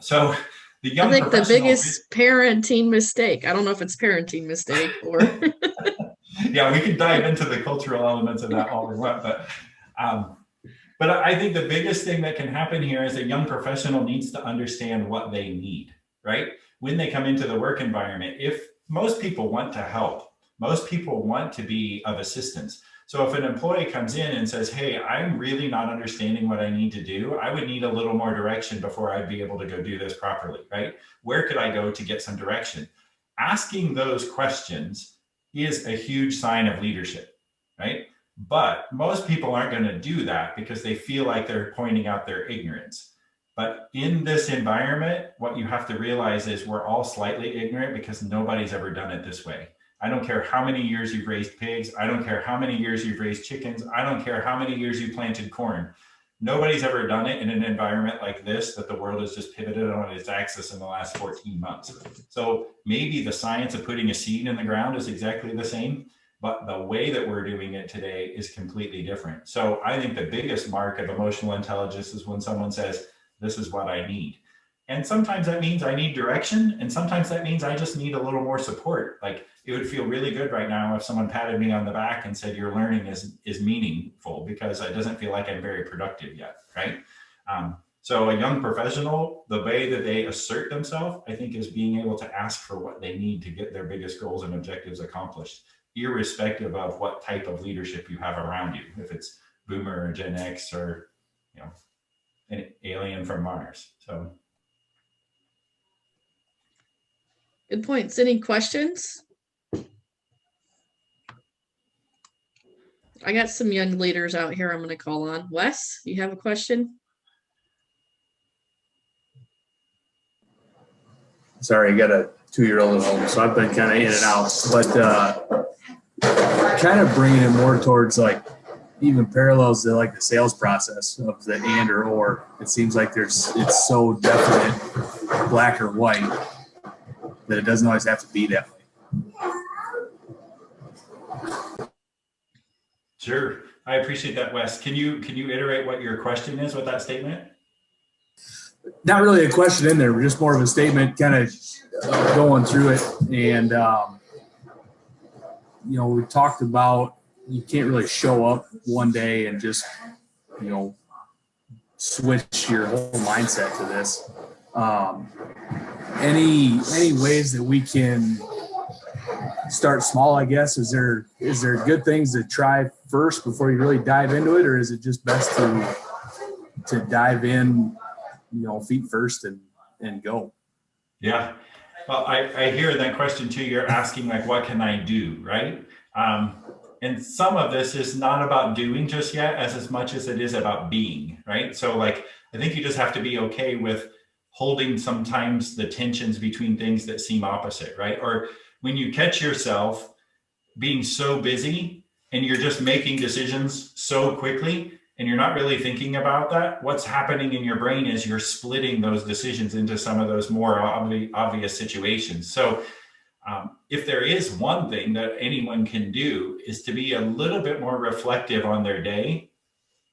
So the young I think the biggest parenting mistake, I don't know if it's parenting mistake or. Yeah, we can dive into the cultural elements of that all we want, but I think the biggest thing that can happen here is a young professional needs to understand what they need, right? When they come into the work environment, if most people want to help, most people want to be of assistance. So if an employee comes in and says, hey, I'm really not understanding what I need to do, I would need a little more direction before I'd be able to go do this properly, right? Where could I go to get some direction? Asking those questions is a huge sign of leadership, right? But most people aren't going to do that because they feel like they're pointing out their ignorance. But in this environment, what you have to realize is we're all slightly ignorant because nobody's ever done it this way. I don't care how many years you've raised pigs. I don't care how many years you've raised chickens. I don't care how many years you planted corn. Nobody's ever done it in an environment like this that the world has just pivoted on its axis in the last 14 months. So maybe the science of putting a seed in the ground is exactly the same, but the way that we're doing it today is completely different. So I think the biggest mark of emotional intelligence is when someone says, this is what I need. And sometimes that means I need direction. And sometimes that means I just need a little more support. Like, it would feel really good right now if someone patted me on the back and said, your learning is meaningful, because it doesn't feel like I'm very productive yet, right? So a young professional, the way that they assert themselves, I think, is being able to ask for what they need to get their biggest goals and objectives accomplished, irrespective of what type of leadership you have around you, if it's boomer or Gen X or, you know, an alien from Mars. So good points. Any questions? I got some young leaders out here I'm going to call on. Wes, you have a question? Sorry, I got a 2-year-old at home, so I've been kind of in and out. But kind of bringing it more towards like even parallels to like the sales process of the and or. It seems like it's so definite, black or white, that it doesn't always have to be that way. Sure. I appreciate that, Wes. Can you iterate what your question is with that statement? Not really a question in there, but just more of a statement, kind of going through it. And, you know, we talked about you can't really show up one day and just, you know, switch your whole mindset to this. Any ways that we can start small, I guess? Is there good things to try first before you really dive into it, or is it just best to dive in, you know, feet first and go? Yeah. Well, I hear that question too. You're asking like, what can I do? Right. And some of this is not about doing just yet as much as it is about being, right? So like, I think you just have to be okay with holding sometimes the tensions between things that seem opposite, right? Or when you catch yourself being so busy and you're just making decisions so quickly and you're not really thinking about that, what's happening in your brain is you're splitting those decisions into some of those more obvious situations. So if there is one thing that anyone can do is to be a little bit more reflective on their day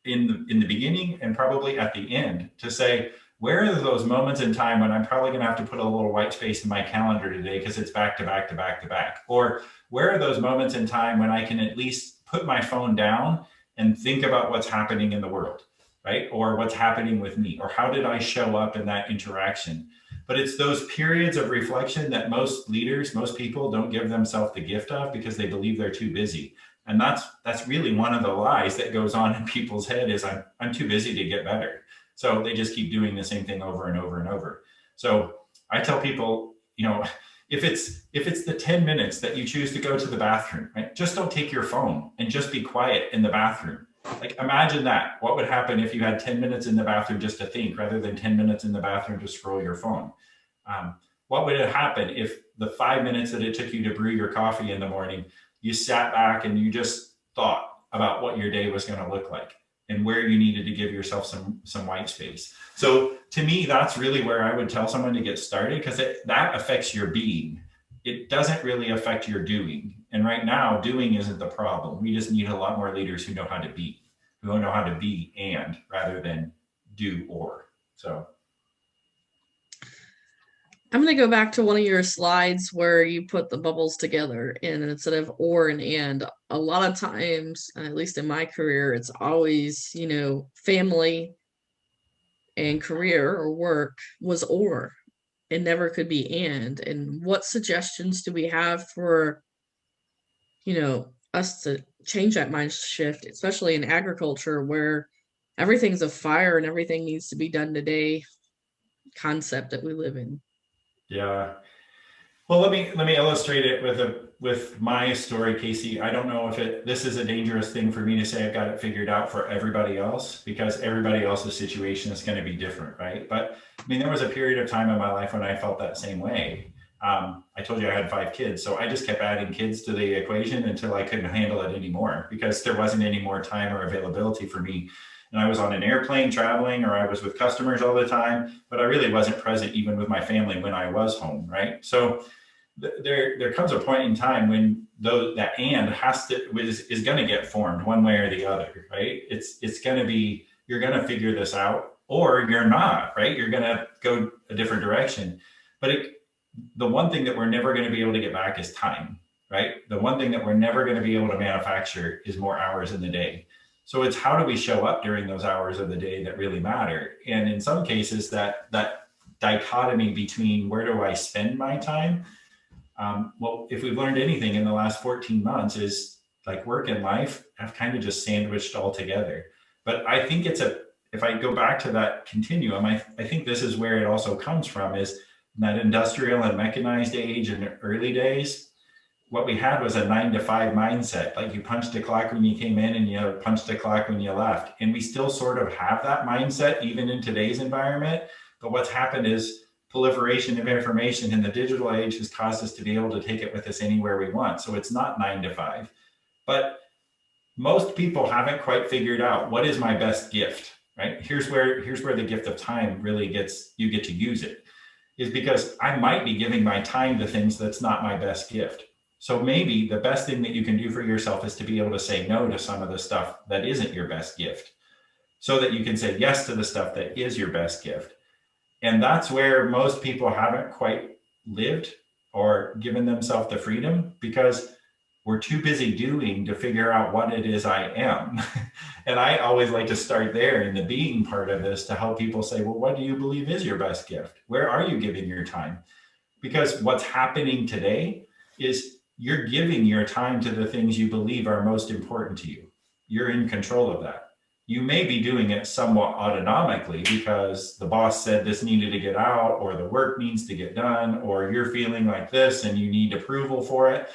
in the beginning and probably at the end, to say, where are those moments in time when I'm probably going to have to put a little white space in my calendar today because it's back to back to back to back? Or where are those moments in time when I can at least put my phone down and think about what's happening in the world, right? Or what's happening with me, or how did I show up in that interaction? But it's those periods of reflection that most leaders, most people don't give themselves the gift of because they believe they're too busy. And that's really one of the lies that goes on in people's head is I'm too busy to get better. So they just keep doing the same thing over and over and over. So I tell people, if it's the 10 minutes that you choose to go to the bathroom, right? Just don't take your phone and just be quiet in the bathroom. Like imagine that. What would happen if you had 10 minutes in the bathroom just to think rather than 10 minutes in the bathroom to scroll your phone? What would have happened if the 5 minutes that it took you to brew your coffee in the morning, you sat back and you just thought about what your day was going to look like and where you needed to give yourself some white space? So to me, that's really where I would tell someone to get started because that affects your being. It doesn't really affect your doing. And right now, doing isn't the problem. We just need a lot more leaders who know how to be, who know how to be and rather than do or. So I'm going to go back to one of your slides where you put the bubbles together and instead of or and. A lot of times, at least in my career, it's always, family and career or work was or. It never could be and. And what suggestions do we have for, us to change that mind shift, especially in agriculture where everything's a fire and everything needs to be done today concept that we live in? yeah. Well, let me illustrate it with my story, Casey. I don't know if this is a dangerous thing for me to say I've got it figured out for everybody else because everybody else's situation is going to be different, right? But I mean, there was a period of time in my life when I felt that same way. I told you I had 5 kids, so I just kept adding kids to the equation until I couldn't handle it anymore because there wasn't any more time or availability for me. And I was on an airplane traveling or I was with customers all the time, but I really wasn't present even with my family when I was home, right? So there comes a point in time when that and is going to get formed one way or the other, right? It's going to be you're going to figure this out or you're not, right? You're going to go a different direction. But the one thing that we're never going to be able to get back is time, right? The one thing that we're never going to be able to manufacture is more hours in the day. So it's how do we show up during those hours of the day that really matter? And in some cases, that dichotomy between where do I spend my time? Well, if we've learned anything in the last 14 months is like work and life have kind of just sandwiched all together. But I think if I go back to that continuum, I think this is where it also comes from is that industrial and mechanized age in the early days, what we had was a 9 to 5 mindset. Like you punched a clock when you came in and you punched a clock when you left. And we still sort of have that mindset even in today's environment. But what's happened is proliferation of information in the digital age has caused us to be able to take it with us anywhere we want. So it's not 9 to 5. But most people haven't quite figured out what is my best gift, right? Here's where the gift of time really you get to use it, is because I might be giving my time to things that's not my best gift. So maybe the best thing that you can do for yourself is to be able to say no to some of the stuff that isn't your best gift so that you can say yes to the stuff that is your best gift. And that's where most people haven't quite lived or given themselves the freedom because we're too busy doing to figure out what it is I am. And I always like to start there in the being part of this to help people say, well, what do you believe is your best gift? Where are you giving your time? Because what's happening today is you're giving your time to the things you believe are most important to you. You're in control of that. You may be doing it somewhat autonomically because the boss said this needed to get out or the work needs to get done or you're feeling like this and you need approval for it.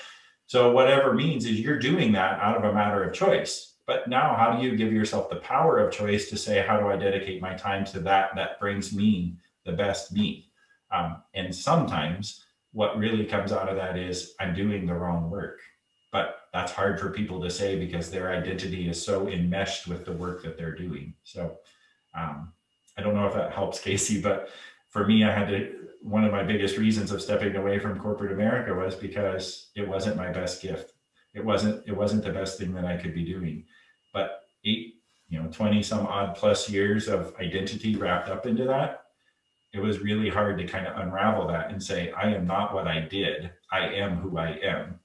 So whatever means is you're doing that out of a matter of choice. But now how do you give yourself the power of choice to say, how do I dedicate my time to that brings me the best me? And sometimes what really comes out of that is I'm doing the wrong work. But that's hard for people to say because their identity is so enmeshed with the work that they're doing. So I don't know if that helps, Casey, but for me, one of my biggest reasons of stepping away from corporate America was because it wasn't my best gift. It wasn't the best thing that I could be doing. But 20 some odd plus years of identity wrapped up into that, it was really hard to kind of unravel that and say, I am not what I did. I am who I am.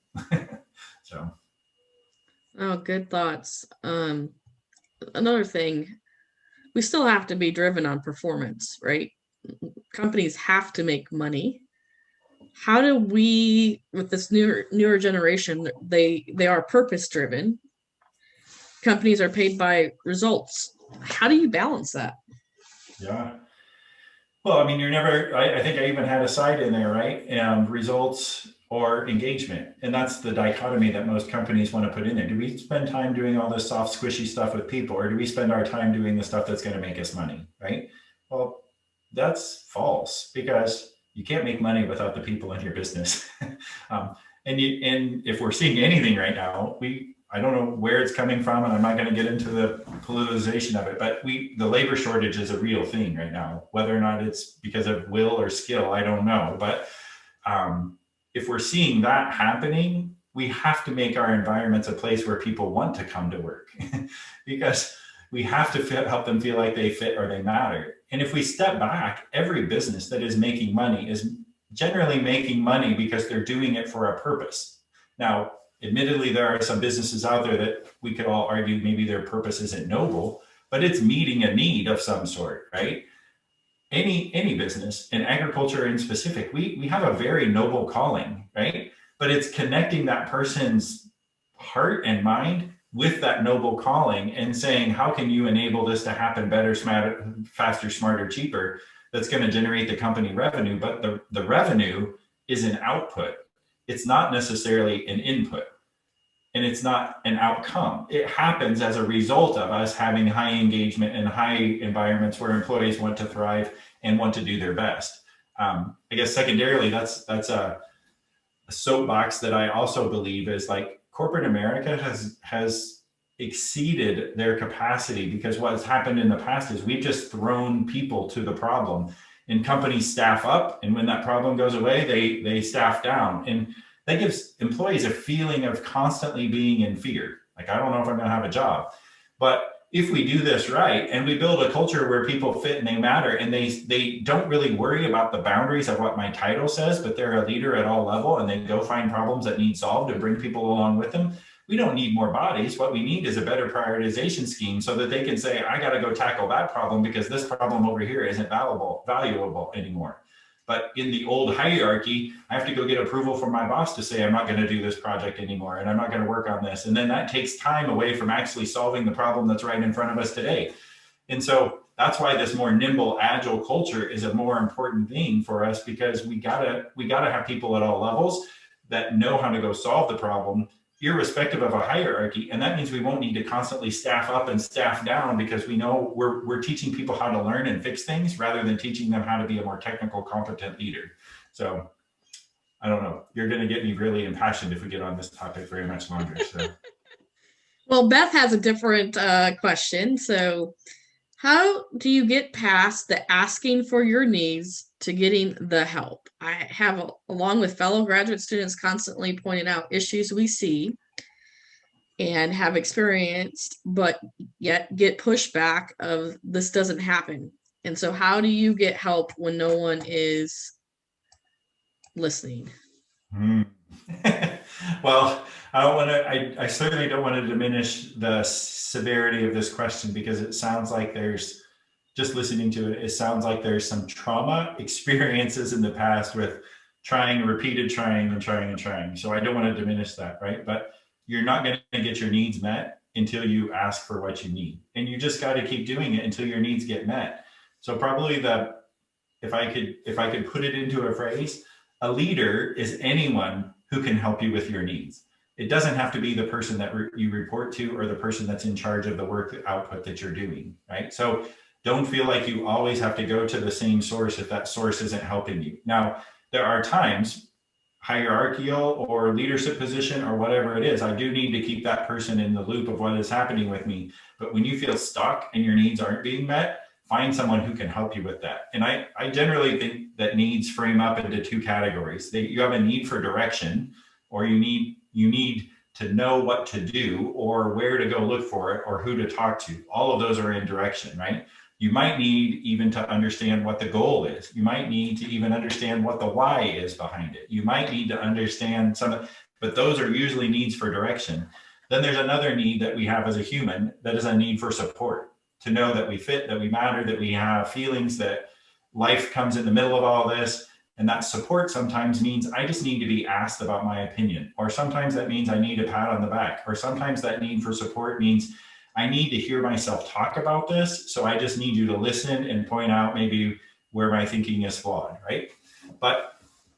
So. Oh, good thoughts. Another thing, we still have to be driven on performance, right? companies have to make money. How do we, with this newer generation, they are purpose driven. Companies are paid by results. How do you balance that? Yeah. Well, I mean, you're never, I think I even had a side in there, right? Results or engagement. And that's the dichotomy that most companies want to put in there. Do we spend time doing all this soft, squishy stuff with people, or do we spend our time doing the stuff that's going to make us money, right? Well, that's false, because you can't make money without the people in your business. And if we're seeing anything right now, I don't know where it's coming from, and I'm not going to get into the polarization of it, but the labor shortage is a real thing right now. Whether or not it's because of will or skill, I don't know. But if we're seeing that happening, we have to make our environments a place where people want to come to work, because we have to help them feel like they fit or they matter. And if we step back, every business that is making money is generally making money because they're doing it for a purpose. Now, admittedly, there are some businesses out there that we could all argue maybe their purpose isn't noble, but it's meeting a need of some sort, right? Any business, in agriculture in specific, we have a very noble calling, right? But it's connecting that person's heart and mind with that noble calling and saying, how can you enable this to happen better, smarter, faster, smarter, cheaper? That's going to generate the company revenue, but the revenue is an output. It's not necessarily an input, and it's not an outcome. It happens as a result of us having high engagement and high environments where employees want to thrive and want to do their best. I guess secondarily, that's a soapbox that I also believe is like corporate America has exceeded their capacity, because what's happened in the past is we've just thrown people to the problem, and companies staff up, and when that problem goes away, they staff down, and that gives employees a feeling of constantly being in fear. Like, I don't know if I'm going to have a job. But if we do this right and we build a culture where people fit and they matter, and they don't really worry about the boundaries of what my title says, but they're a leader at all level, and they go find problems that need solved and bring people along with them, we don't need more bodies. What we need is a better prioritization scheme so that they can say, I got to go tackle that problem because this problem over here isn't valuable anymore. But in the old hierarchy, I have to go get approval from my boss to say, I'm not going to do this project anymore, and I'm not going to work on this. And then that takes time away from actually solving the problem that's right in front of us today. And so that's why this more nimble, agile culture is a more important thing for us, because we gotta have people at all levels that know how to go solve the problem, irrespective of a hierarchy. And that means we won't need to constantly staff up and staff down, because we know we're teaching people how to learn and fix things rather than teaching them how to be a more technical, competent leader. So I don't know, you're going to get me really impassioned if we get on this topic very much longer. So Well, Beth has a different question. So, how do you get past the asking for your needs to getting the help? I have, along with fellow graduate students, constantly pointed out issues we see and have experienced, but yet get pushback of this doesn't happen. And so, how do you get help when no one is listening? Well, I certainly don't want to diminish the severity of this question, because it sounds like just listening to it, it sounds like there's some trauma experiences in the past with repeated trying and trying and trying. So I don't want to diminish that, right? But you're not going to get your needs met until you ask for what you need. And you just got to keep doing it until your needs get met. So probably if I could put it into a phrase, a leader is anyone who can help you with your needs. It doesn't have to be the person that you report to or the person that's in charge of the work output that you're doing, right? So don't feel like you always have to go to the same source if that source isn't helping you. Now, there are times, hierarchical or leadership position or whatever it is, I do need to keep that person in the loop of what is happening with me. But when you feel stuck and your needs aren't being met, find someone who can help you with that. And I generally think that needs frame up into two categories. You have a need for direction, or you need to know what to do or where to go look for it or who to talk to. All of those are in direction, right? You might need even to understand what the goal is. You might need to even understand what the why is behind it. You might need to understand but those are usually needs for direction. Then there's another need that we have as a human that is a need for support, to know that we fit, that we matter, that we have feelings, that life comes in the middle of all this. And that support sometimes means I just need to be asked about my opinion. Or sometimes that means I need a pat on the back. Or sometimes that need for support means I need to hear myself talk about this. So I just need you to listen and point out maybe where my thinking is flawed, right? But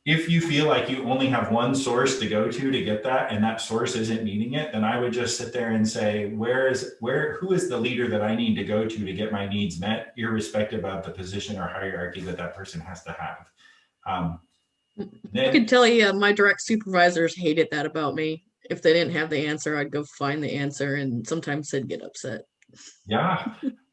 if you feel like you only have one source to go to get that, and that source isn't meeting it, then I would just sit there and say, who is the leader that I need to go to get my needs met, irrespective of the position or hierarchy that person has to have. I can tell you, my direct supervisors hated that about me. If they didn't have the answer, I'd go find the answer, and sometimes they'd get upset. Yeah,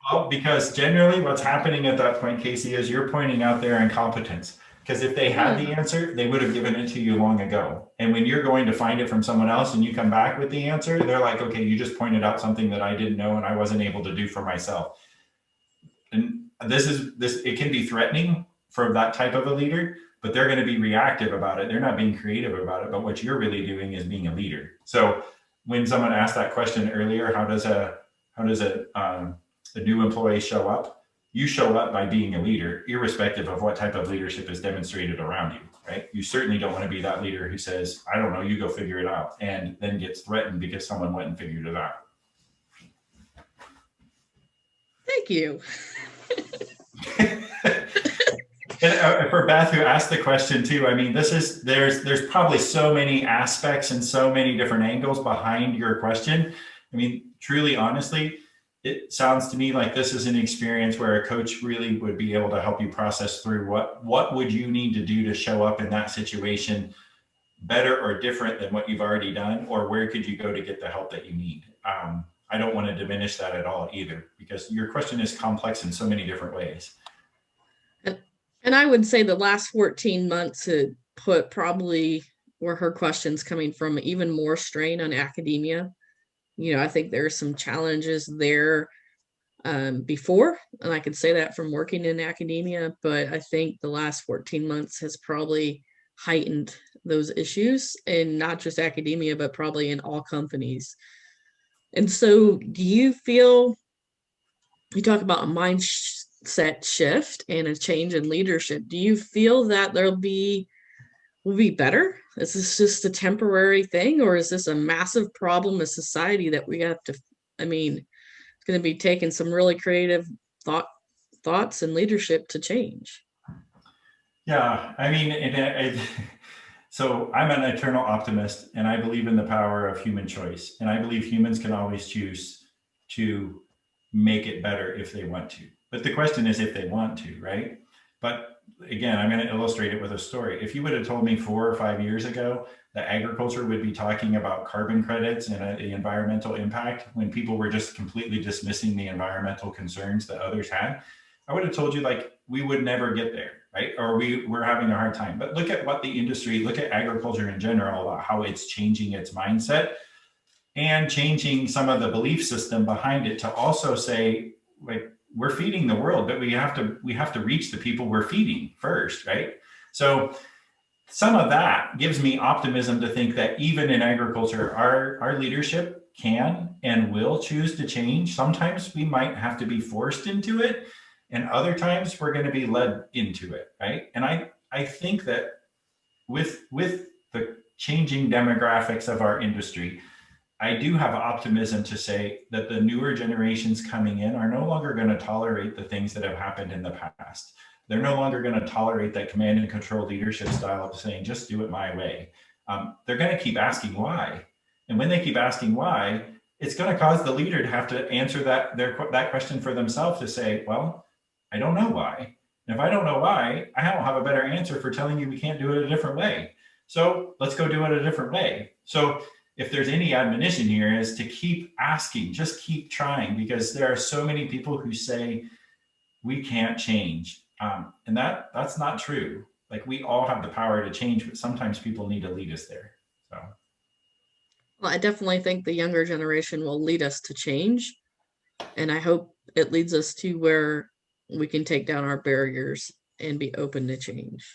well, because generally what's happening at that point, Casey, is you're pointing out their incompetence. Because if they had the answer, they would have given it to you long ago. And when you're going to find it from someone else and you come back with the answer, they're like, okay, you just pointed out something that I didn't know and I wasn't able to do for myself. And it can be threatening for that type of a leader, but they're going to be reactive about it. They're not being creative about it. But what you're really doing is being a leader. So when someone asked that question earlier, how does a new employee show up? You show up by being a leader, irrespective of what type of leadership is demonstrated around you, right? You certainly don't want to be that leader who says, I don't know, you go figure it out, and then gets threatened because someone went and figured it out. Thank you. And for Beth, who asked the question too, I mean, there's probably so many aspects and so many different angles behind your question. I mean, truly, honestly, it sounds to me like this is an experience where a coach really would be able to help you process through what would you need to do to show up in that situation better or different than what you've already done, or where could you go to get the help that you need. I don't want to diminish that at all either, because your question is complex in so many different ways. And I would say the last 14 months had put probably where her questions coming from even more strain on academia. I think there are some challenges there before, and I could say that from working in academia, but I think the last 14 months has probably heightened those issues in not just academia, but probably in all companies. And so do you feel, you talk about a mindset shift and a change in leadership, do you feel that will be better? Is this just a temporary thing, or is this a massive problem in society that we have to, it's going to be taking some really creative thoughts and leadership to change? Yeah, so I'm an eternal optimist, and I believe in the power of human choice. And I believe humans can always choose to make it better if they want to. But the question is if they want to, right? But again, I'm going to illustrate it with a story. If you would have told me 4 or 5 years ago that agriculture would be talking about carbon credits and the environmental impact when people were just completely dismissing the environmental concerns that others had, I would have told you we would never get there, right? Or we're having a hard time. But look at what the industry, look at agriculture in general, about how it's changing its mindset and changing some of the belief system behind it to also say, we're feeding the world, but we have to reach the people we're feeding first, right? So some of that gives me optimism to think that even in agriculture, our leadership can and will choose to change. Sometimes we might have to be forced into it, and other times we're going to be led into it, right? And I think that with the changing demographics of our industry, I do have optimism to say that the newer generations coming in are no longer going to tolerate the things that have happened in the past. They're no longer going to tolerate that command and control leadership style of saying, just do it my way. They're going to keep asking why. And when they keep asking why, it's going to cause the leader to have to answer that question for themselves, to say, well, I don't know why. And if I don't know why, I don't have a better answer for telling you we can't do it a different way. So let's go do it a different way. So if there's any admonition here, is to keep asking, just keep trying, because there are so many people who say we can't change. And that's not true. We all have the power to change, but sometimes people need to lead us there. So. Well, I definitely think the younger generation will lead us to change. And I hope it leads us to where we can take down our barriers and be open to change.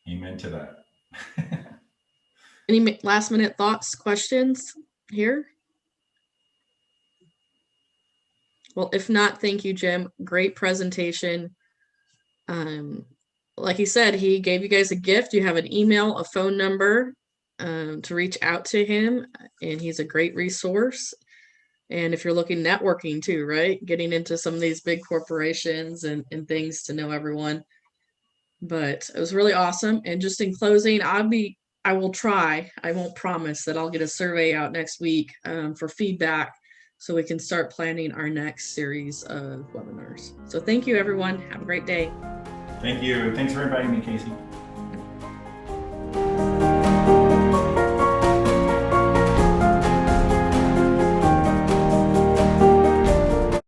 Amen to that. Any last minute thoughts, questions here? Well, if not, thank you, Jim. Great presentation. Like he said, he gave you guys a gift. You have an email, a phone number to reach out to him, and he's a great resource. And if you're looking networking too, right? Getting into some of these big corporations and things to know everyone. But it was really awesome. And just in closing, I will try. I won't promise that I'll get a survey out next week for feedback so we can start planning our next series of webinars. So thank you, everyone. Have a great day. Thank you. Thanks for inviting me, Casey.